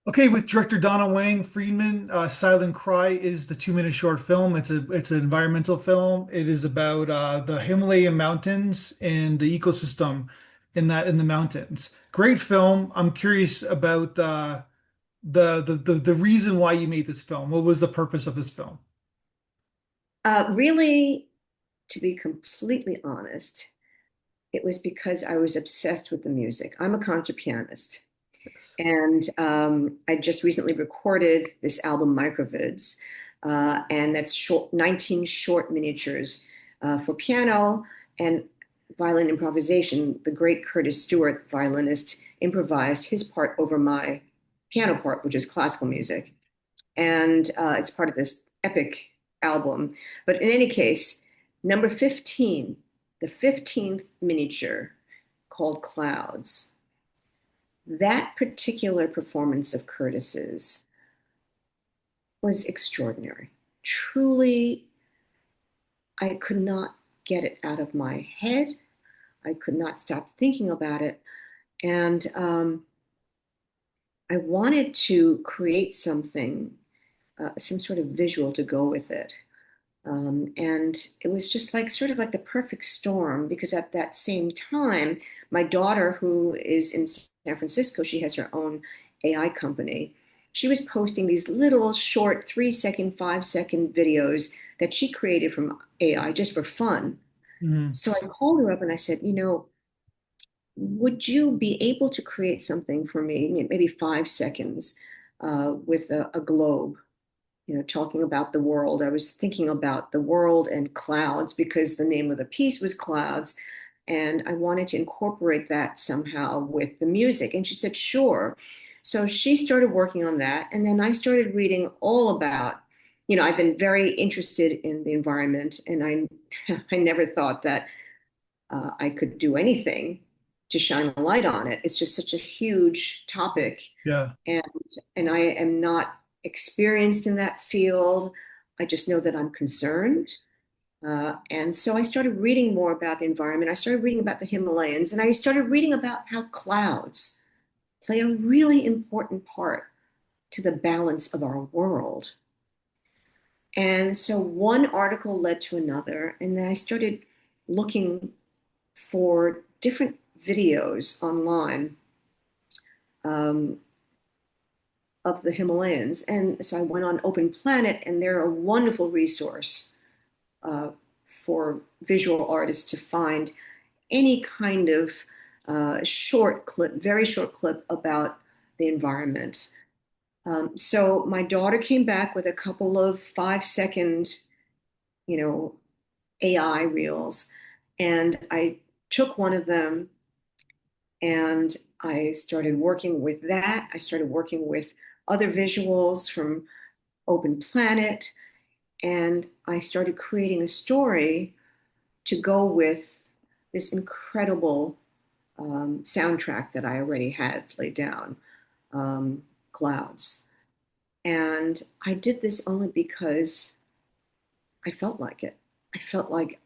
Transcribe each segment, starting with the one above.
Okay, with director Donna Weng, Friedman, Silent Cry is the 2 minute short film. It's an environmental film. It is about the Himalayan mountains and the ecosystem in the mountains. Great film. I'm curious about the reason why you made this film. What was the purpose of this film? Really, to be completely honest, it was because I was obsessed with the music. I'm a concert pianist, Yes. and I just recently recorded this album, Microvids, and that's 19 short miniatures for piano and violin improvisation. The great Curtis Stewart, violinist, improvised his part over my piano part, which is classical music. And it's part of this epic album. But in any case, number 15, the 15th miniature called Clouds, that particular performance of Curtis's was extraordinary. Truly, I could not get it out of my head. I could not stop thinking about it. And I wanted to create something, some sort of visual to go with it. And it was just like sort of like the perfect storm because at that same time, my daughter, who is in San Francisco, she has her own AI company. She was posting these little short 3 second, 5 second videos that she created from AI just for fun. Mhm. So I called her up and I said, would you be able to create something for me, maybe 5 seconds, with a globe? Talking about the world. I was thinking about the world and clouds because the name of the piece was Clouds. And I wanted to incorporate that somehow with the music. And she said, sure. So she started working on that. And then I started reading all about, I've been very interested in the environment. And I never thought that I could do anything to shine a light on it. It's just such a huge topic, Yeah. and and I am not experienced in that field. I just know that I'm concerned. And so I started reading more about the environment. I started reading about the Himalayas, and I started reading about how clouds play a really important part to the balance of our world. And so one article led to another, and then I started looking for different videos online um, of the Himalayas. And so I went on Open Planet, and they're a wonderful resource uh, for visual artists to find any kind of short clip, very short clip about the environment. So my daughter came back with a couple of 5 second, you know, AI reels, and I took one of them and I started working with that. I started working with other visuals from Open Planet, and I started creating a story to go with this incredible soundtrack that I already had laid down, um, Clouds. And I did this only because I felt like it. I felt like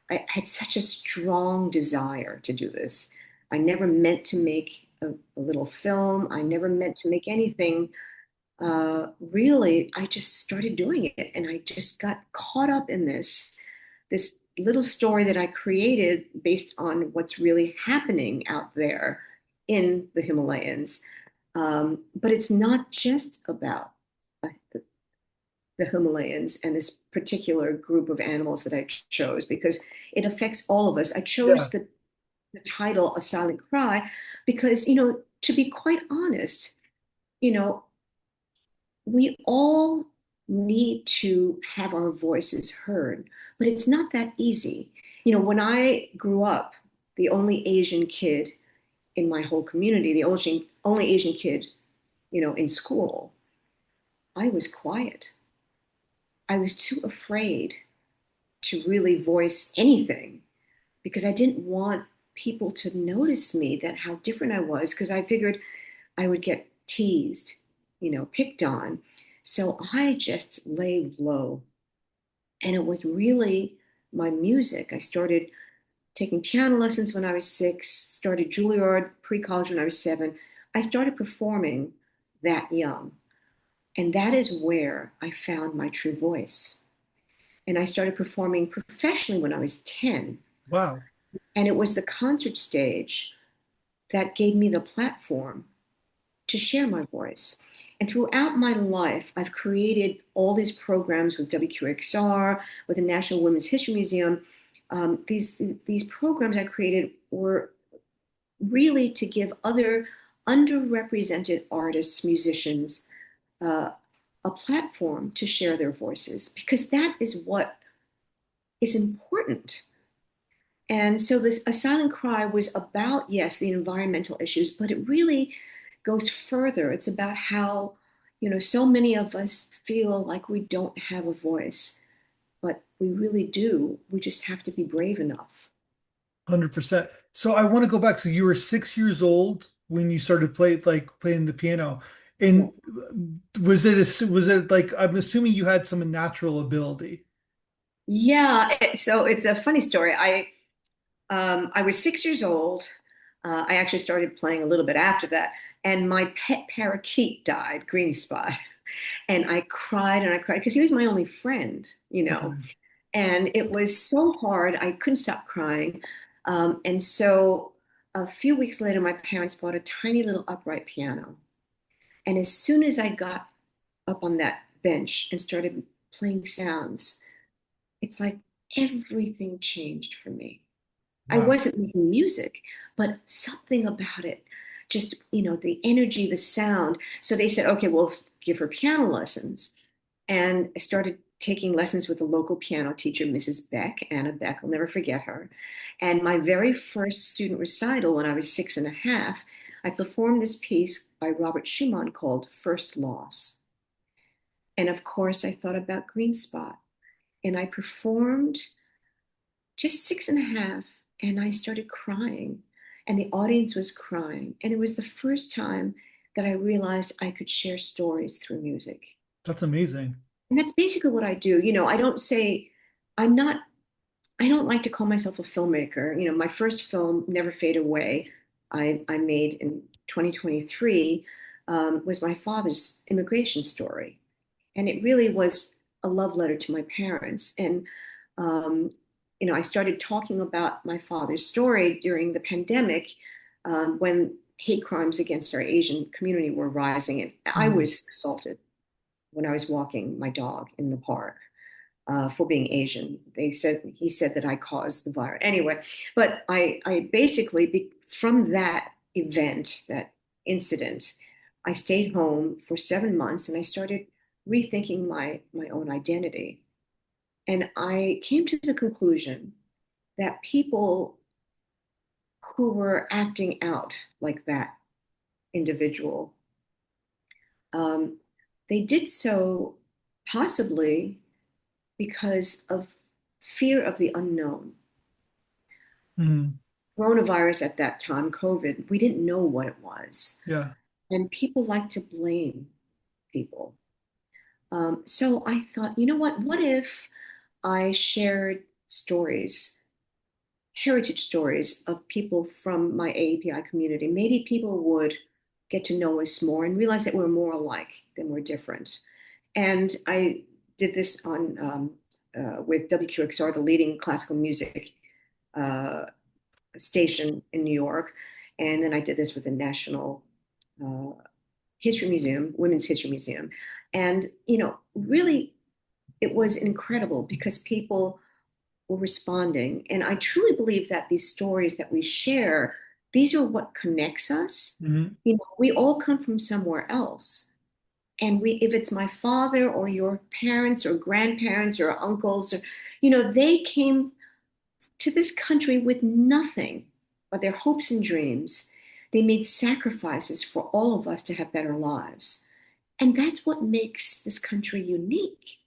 I had such a strong desire to do this. I never meant to make a little film. I never meant to make anything. Really, I just started doing it, and I just got caught up in this little story that I created based on what's really happening out there in the Himalayas. But it's not just about the Himalayas and this particular group of animals that I chose because it affects all of us. I chose Yeah. the title A Silent Cry because, to be quite honest, you know, we all need to have our voices heard, but it's not that easy. When I grew up, the only Asian kid in my whole community, the only Asian kid, in school, I was quiet. I was too afraid to really voice anything because I didn't want people to notice me that how different I was because I figured I would get teased, picked on. So I just lay low. And it was really my music. I started taking piano lessons when I was 6, started Juilliard pre college when I was 7. I started performing that young. And that is where I found my true voice. And I started performing professionally when I was 10. Wow. And it was the concert stage that gave me the platform to share my voice. And throughout my life, I've created all these programs with WQXR, with the National Women's History Museum. These programs I created were really to give other underrepresented artists, musicians, uh, a platform to share their voices, because that is what is important. And so this A Silent Cry was about, yes, the environmental issues, but it really goes further. It's about how, so many of us feel like we don't have a voice, but we really do. We just have to be brave enough. 100%. So I want to go back. So you were 6 years old when you started playing the piano. Yeah. And was it like, I'm assuming you had some natural ability. Yeah, so it's a funny story. I was 6 years old. I actually started playing a little bit after that, and my pet parakeet died, green spot, and I cried and I cried because he was my only friend, Okay. and it was so hard. I couldn't stop crying, and so a few weeks later, my parents bought a tiny little upright piano, and as soon as I got up on that bench and started playing sounds, it's like everything changed for me. I Wow. wasn't making music, but something about it, just, the energy, the sound. So they said, okay, we'll give her piano lessons. And I started taking lessons with a local piano teacher, Mrs. Beck, Anna Beck. I'll never forget her. And my very first student recital when I was 6 and a half, I performed this piece by Robert Schumann called First Loss. And of course, I thought about Green Spot. And I performed just 6 and a half, and I started crying, and the audience was crying. And it was the first time that I realized I could share stories through music. That's amazing. And that's basically what I do. I don't say, I'm not, I don't like to call myself a filmmaker. My first film, Never Fade Away, I made in 2023, was my father's immigration story. And it really was a love letter to my parents. And um, I started talking about my father's story during the pandemic, when hate crimes against our Asian community were rising. And I Mhm. was assaulted when I was walking my dog in the park, for being Asian. He said that I caused the virus. Anyway, but I basically, from that event, that incident, I stayed home for 7 months and I started rethinking my own identity. And I came to the conclusion that people who were acting out like that individual, um, they did so possibly because of fear of the unknown. Mhm. Coronavirus at that time, COVID, we didn't know what it was. Yeah. And people like to blame people. So I thought, you know what? What if I shared stories, heritage stories of people from my AAPI community? Maybe people would get to know us more and realize that we're more alike than we're different. And I did this on with WQXR, the leading classical music uh, station in New York. And then I did this with the National uh, History Museum, Women's History Museum. And, really, it was incredible because people were responding. And I truly believe that these stories that we share, these are what connects us. Mhm. We all come from somewhere else. And if it's my father or your parents or grandparents or uncles, or, they came to this country with nothing but their hopes and dreams. They made sacrifices for all of us to have better lives. And that's what makes this country unique.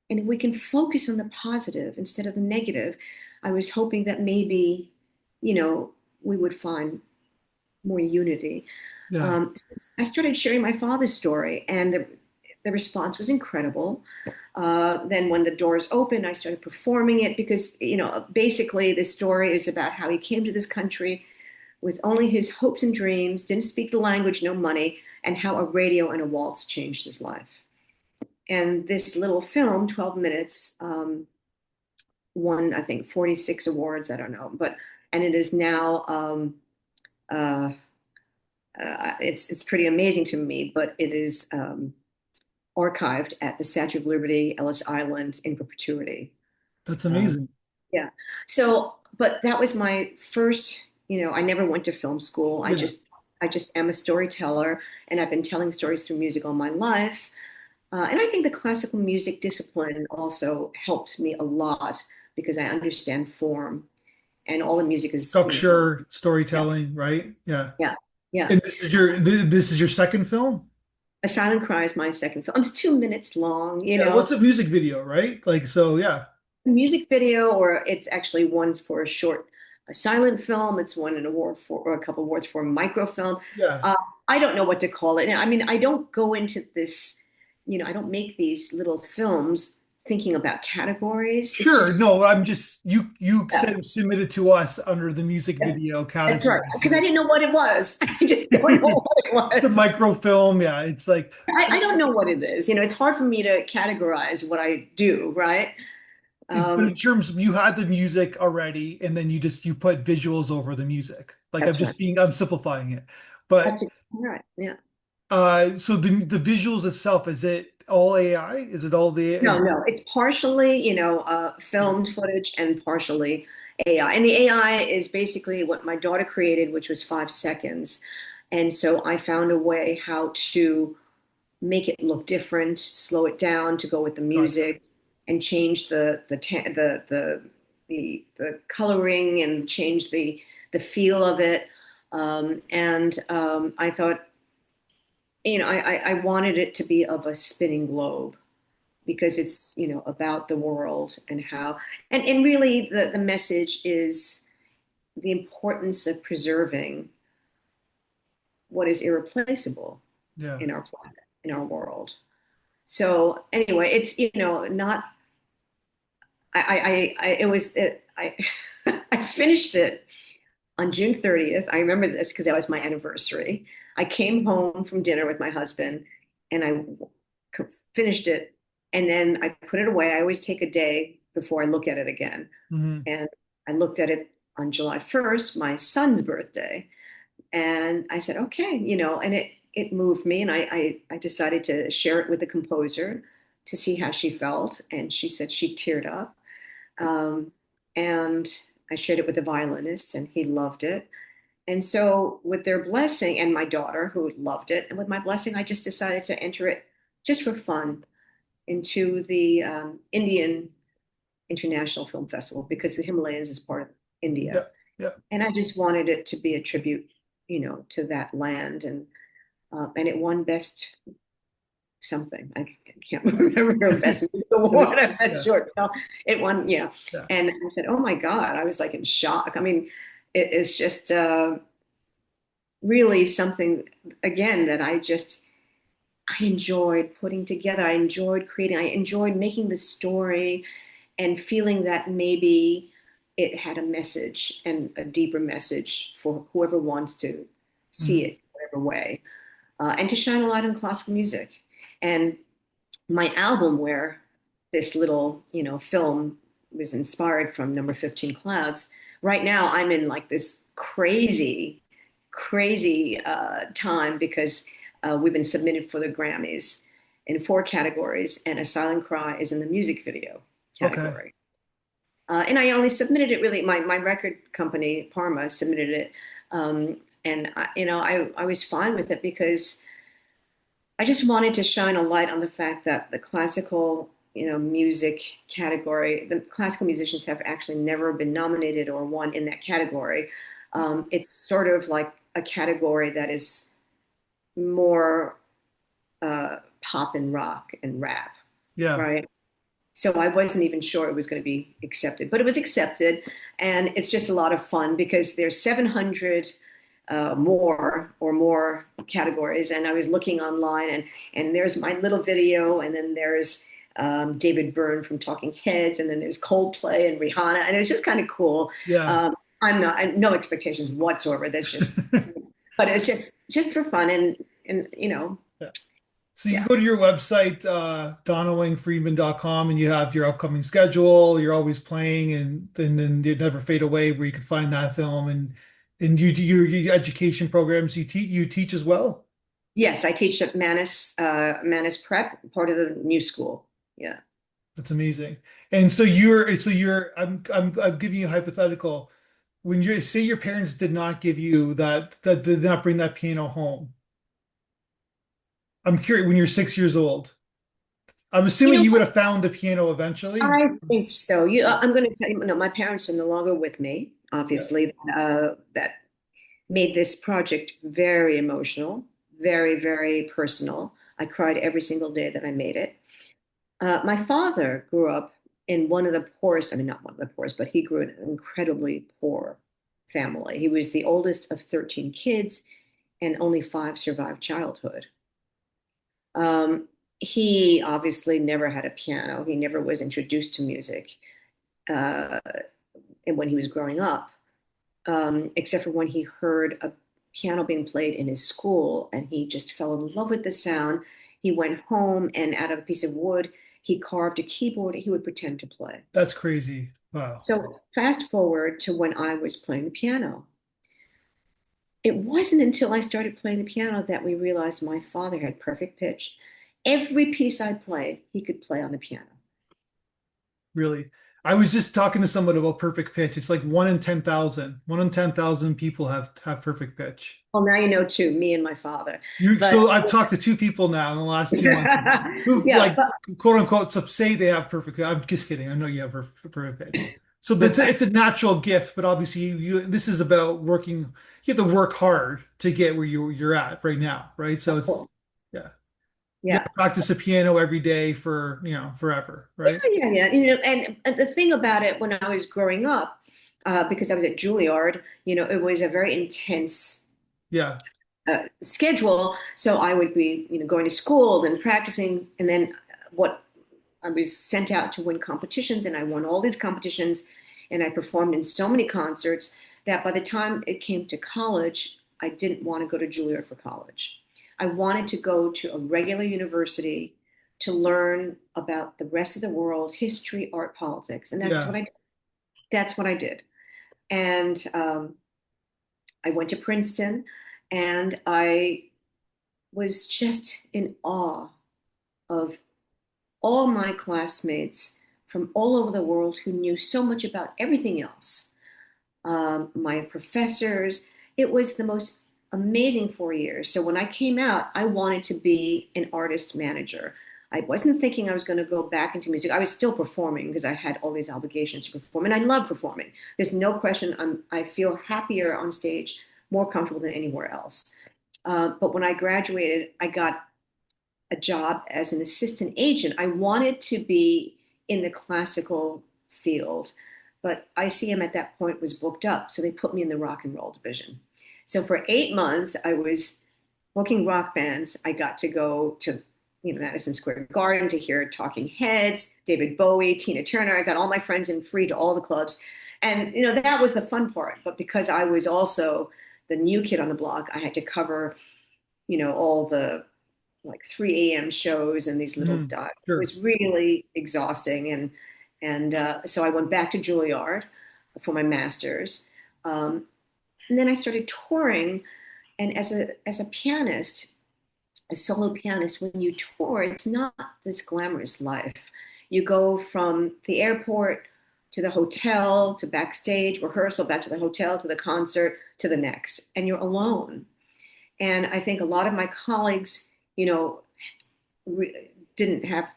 And if we can focus on the positive instead of the negative, I was hoping that maybe, we would find more unity. Yeah. I started sharing my father's story, and the response was incredible. Then, when the doors opened, I started performing it because, basically, this story is about how he came to this country with only his hopes and dreams, didn't speak the language, no money, and how a radio and a waltz changed his life. And this little film, 12 minutes, won, I think, 46 awards. I don't know, and it is now, uh, it's pretty amazing to me, but it is archived at the Statue of Liberty, Ellis Island in perpetuity. That's Um, amazing. yeah. So, but that was my first, I never went to film school. Yeah. I just am a storyteller, and I've been telling stories through music all my life. And I think the classical music discipline also helped me a lot because I understand form, and all the music is, Structure, yeah, storytelling, right? Yeah. yeah, yeah. And this is your second film? A Silent Cry is my second film. It's 2 minutes long, Yeah, what's a music video, right? Like so, yeah. music video, or it's actually one's for a silent film. It's won an award for, or a couple awards for microfilm. Yeah. Uh, I don't know what to call it. I mean, I don't go into this, I don't make these little films thinking about categories. It's Sure. just, No, I'm just you yeah, said submitted to us under the music yeah, video that's category. right. Because I didn't know what it was. I just don't know what it It's a was. microfilm. Yeah, it's like I don't know what it is. It's hard for me to categorize what I do, right? but in Um, terms of you had the music already, and then you put visuals over the music. Like that's right. I'm simplifying it. But That's exactly right. Yeah. so the visuals itself, is it all AI? Is it all the No, is no, it's partially, filmed footage and partially AI. And the AI is basically what my daughter created, which was 5 seconds. And so I found a way how to make it look different, slow it down to go with the gotcha. music, and change the coloring, and change the feel of it. And I thought, I wanted it to be of a spinning globe because it's about the world and how, and really the message is the importance of preserving what is irreplaceable Yeah. in our planet, in our world. So anyway, it's not, it was I I finished it on June 30th. I remember this because that was my anniversary. I came home from dinner with my husband, and I finished it, and then I put it away. I always take a day before I look at it again. Hmm. And I looked at it on July 1st, my son's birthday. And I said, okay, and it moved me. And I decided to share it with the composer to see how she felt. And she said she teared up. Um, and I shared it with the violinist, and he loved it. And so, with their blessing, and my daughter, who loved it, and with my blessing, I just decided to enter it just for fun into the Indian International Film Festival, because the Himalayas is part of Yeah. India. Yeah. And I just wanted it to be a tribute, to that land. And it won best something. I can't remember, best music So, award or best yeah. short film. It won, yeah. Yeah. And I said, oh my God, I was like in shock. I mean, it's just really something, again, that I enjoyed putting together. I enjoyed creating. I enjoyed making the story and feeling that maybe it had a message, and a deeper message for whoever wants to see Mhm. it, whatever way, and to shine a light on classical music. And my album, where this little, film was inspired from Number 15 Clouds, right now I'm in like this crazy, crazy time because we've been submitted for the Grammys in 4 categories, and A Silent Cry is in the music video Okay. category. And I only submitted it, really, my record company, Parma, submitted it. And I was fine with it because I just wanted to shine a light on the fact that the classical, music category, the classical musicians have actually never been nominated or won in that category. It's sort of like a category that is more pop and rock and rap, Yeah. right? So I wasn't even sure it was going to be accepted, but it was accepted, and it's just a lot of fun because there's 700 more categories, and I was looking online, and there's my little video, and then there's David Byrne from Talking Heads, and then there's Coldplay and Rihanna, and it was just kind of cool. Yeah. I'm not, no expectations whatsoever. That's just, but it's just for fun, and And, Yeah. So you yeah. go to your website, donnawengfriedman.com, and you have your upcoming schedule. You're always playing, and then you never fade away, where you can find that film, and you do your education programs. You teach as well. Yes, I teach at Manus Prep, part of the new school. Yeah. That's amazing. And so you're I'm giving you a hypothetical. When you say your parents did not give you that did not bring that piano home. I'm curious, when you're 6 years old. I'm You assuming know, you would have found the piano eventually. I think so. I'm going to tell you, no, my parents are no longer with me, Yeah, obviously. That made this project very emotional, very, very personal. I cried every single day that I made it. My father grew up in one of the poorest, I mean, not one of the poorest, but he grew in an incredibly poor family. He was the oldest of 13 kids, and only five survived childhood. Um, he obviously never had a piano. He never was introduced to music, uh, and when he was growing up, except for when he heard a piano being played in his school, and he just fell in love with the sound. He went home, and out of a piece of wood, he carved a keyboard he would pretend to play. that's crazy. Wow. So fast forward to when I was playing the piano. It wasn't until I started playing the piano that we realized my father had perfect pitch. Every piece I played, he could play on the piano. Really. I was just talking to someone about perfect pitch. It's like 1 in 10,000. 1 in 10,000 people have perfect pitch. Well, now you know too, me and my father. You But so I've talked to two people now in the last 2 months who yeah, like quote unquote say they have perfect. I'm just kidding. I know you have perfect pitch. So that's but it's a natural gift, but obviously this is about working. You have to work hard to get where you're at right now, right? So it's yeah. You got yeah. to practice the piano every day for forever, Yeah, right? yeah, yeah. And the thing about it when I was growing up, because I was at Juilliard, it was a very intense Yeah, schedule. So I would be, going to school, then practicing, and then what I was sent out to win competitions, and I won all these competitions, and I performed in so many concerts that by the time it came to college, I didn't want to go to Juilliard for college. I wanted to go to a regular university to learn about the rest of the world, history, art, politics, and that's what yeah. I did. That's what I did. And I went to Princeton, and I was just in awe of all my classmates from all over the world who knew so much about everything else. My professors, it was the most amazing 4 years. So when I came out, I wanted to be an artist manager. I wasn't thinking I was going to go back into music. I was still performing because I had all these obligations to perform, and I love performing. There's no question. I feel happier on stage, more comfortable than anywhere else. But when I graduated, I got a job as an assistant agent. I wanted to be in the classical field, but ICM at that point was booked up. So they put me in the rock and roll division. So for 8 months, I was booking rock bands. I got to go to Madison Square Garden to hear Talking Heads, David Bowie, Tina Turner. I got all my friends in free to all the clubs. And that was the fun part. But because I was also the new kid on the block, I had to cover, all the like 3 a.m. shows and these little Mhm. dots. It Sure. was really exhausting, and so I went back to Juilliard for my master's, and then I started touring. And as a pianist, a solo pianist, when you tour, it's not this glamorous life. You go from the airport to the hotel to backstage rehearsal, back to the hotel to the concert to the next, and you're alone. And I think a lot of my colleagues, you know, didn't have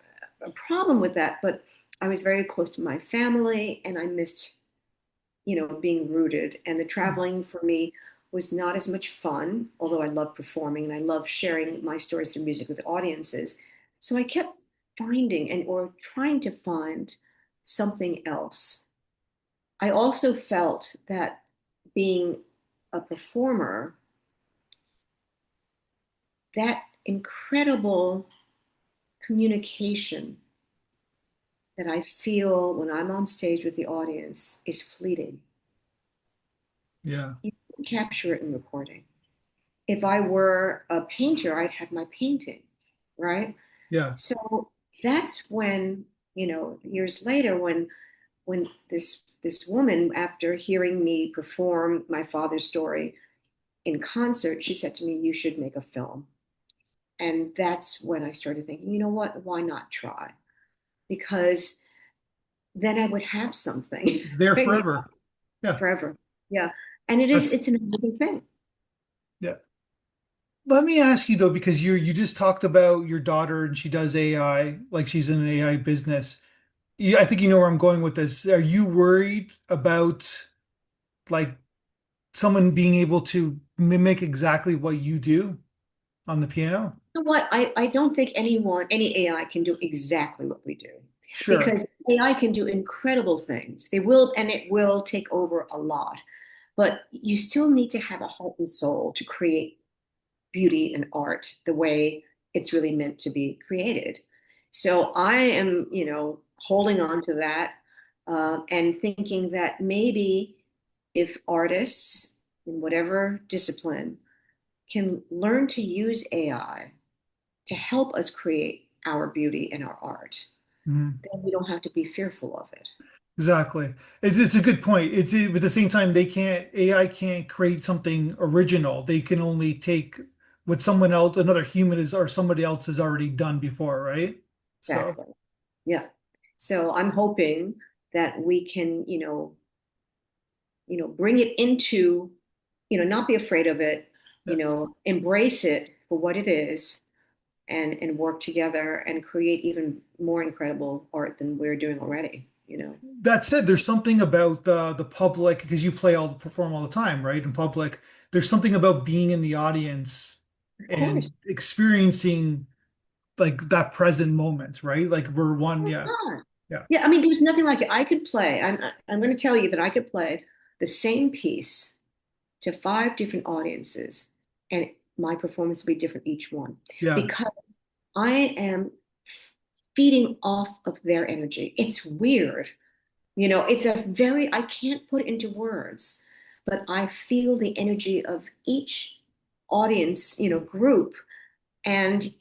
a problem with that, but I was very close to my family, and I missed, being rooted. And the traveling for me was not as much fun, although I love performing and I love sharing my stories through music with audiences. So I kept finding and or trying to find something else. I also felt that being a performer, that incredible communication that I feel when I'm on stage with the audience is fleeting. Yeah. You can capture it in recording. if I were a painter, I'd have my painting, right? Yeah. So that's when, years later, when this woman, after hearing me perform my father's story in concert, she said to me, "You should make a film." And that's when I started thinking, you know what? Why not try? Because then I would have something, It's there you know, forever. Yeah. forever. Yeah. And That's it's an amazing thing. yeah. Let me ask you though, because you just talked about your daughter and she does AI, like she's in an AI business. Yeah, I think you know where I'm going with this. Are you worried about like someone being able to mimic exactly what you do on the piano? You know what? I don't think any AI can do exactly what we do Sure. because AI can do incredible things. They will, and it will take over a lot. But you still need to have a heart and soul to create beauty and art the way it's really meant to be created. So I am, holding on to that and thinking that maybe if artists in whatever discipline can learn to use AI to help us create our beauty and our art, Mhm. then we don't have to be fearful of it. Exactly. It's a good point. But at the same time, AI can't create something original. They can only take what someone else, another human is, or somebody else has already done before, right? So, Exactly. Yeah. So I'm hoping that we can, bring it into, not be afraid of it, yeah. embrace it for what it is and work together and create even more incredible art than we're doing already. That said, there's something about the public because you perform all the time, right? In public, there's something about being in the audience Of course. and experiencing like that present moment, right? Like we're one, Oh, yeah, God. yeah, Yeah, I mean, there's nothing like it. I could play. I'm going to tell you that I could play the same piece to five different audiences, and my performance will be different each one yeah, because I am feeding off of their energy. It's weird. It's I can't put it into words, but I feel the energy of each audience, group. And,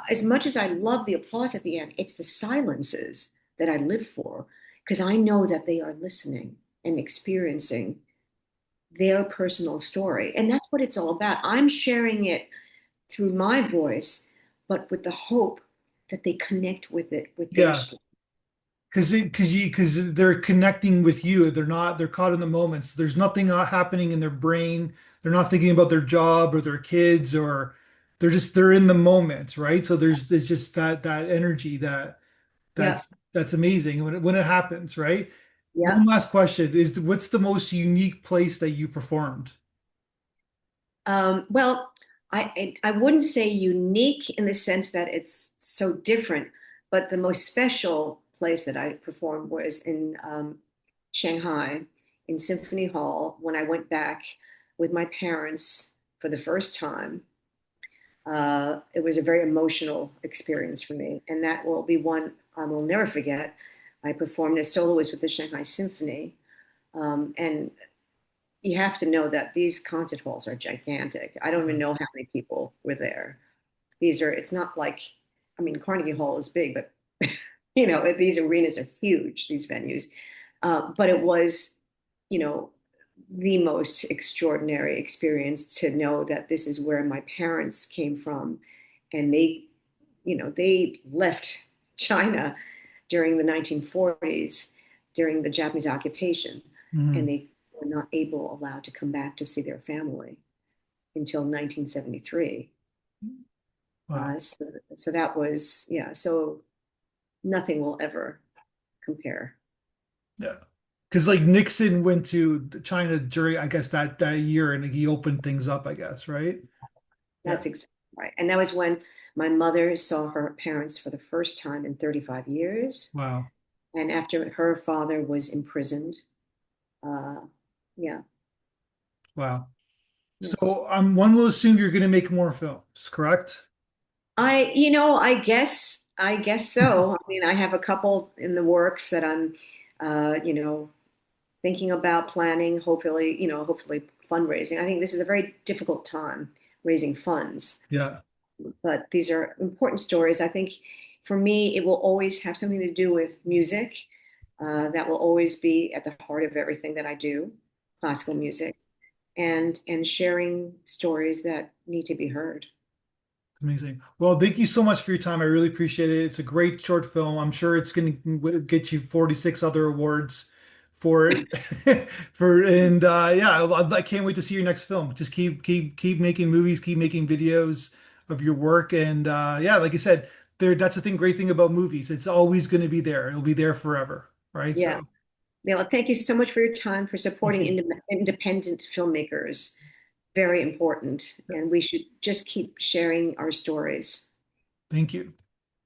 as much as I love the applause at the end, it's the silences that I live for because I know that they are listening and experiencing their personal story. And that's what it's all about. I'm sharing it through my voice, but with the hope that they connect with it with their yeah. story. Because they're connecting with you. They're caught in the moment. So there's nothing happening in their brain. They're not thinking about their job or their kids or they're in the moment, right? So there's just that energy Yeah. that's amazing when it happens, right? Yeah. One last question is what's the most unique place that you performed? Well, I wouldn't say unique in the sense that it's so different, but the most special place that I performed was in Shanghai in Symphony Hall when I went back with my parents for the first time. It was a very emotional experience for me, and that will be one I will never forget. I performed as soloist with the Shanghai Symphony, and you have to know that these concert halls are gigantic. I don't even know how many people were there. It's not like, I mean, Carnegie Hall is big, but these arenas are huge, these venues. But it was, you know, the most extraordinary experience to know that this is where my parents came from. And they left China during the 1940s, during the Japanese occupation, and Mhm. they were not allowed to come back to see their family until 1973. Wow. So that was, yeah, so nothing will ever compare. Yeah. Because like Nixon went to China during, I guess that year, and he opened things up, I guess, right? Yeah. That's exactly right. And that was when my mother saw her parents for the first time in 35 years. Wow. And after her father was imprisoned, uh, yeah, Wow. yeah. So one will assume you're going to make more films, correct? I guess so. I mean, I have a couple in the works that I'm, thinking about planning, hopefully fundraising. I think this is a very difficult time raising funds. Yeah. But these are important stories. I think for me, it will always have something to do with music. That will always be at the heart of everything that I do, classical music, and sharing stories that need to be heard. Amazing. Well, thank you so much for your time. I really appreciate it. It's a great short film. I'm sure it's going to get you 46 other awards for it. For and yeah, I can't wait to see your next film. Just keep making movies, keep making videos of your work, and yeah, like I said, there that's the great thing about movies. It's always going to be there. It'll be there forever, right? Yeah. So Well, thank you so much for your time, for thank supporting you. independent filmmakers. Very important. And we should just keep sharing our stories. Thank you.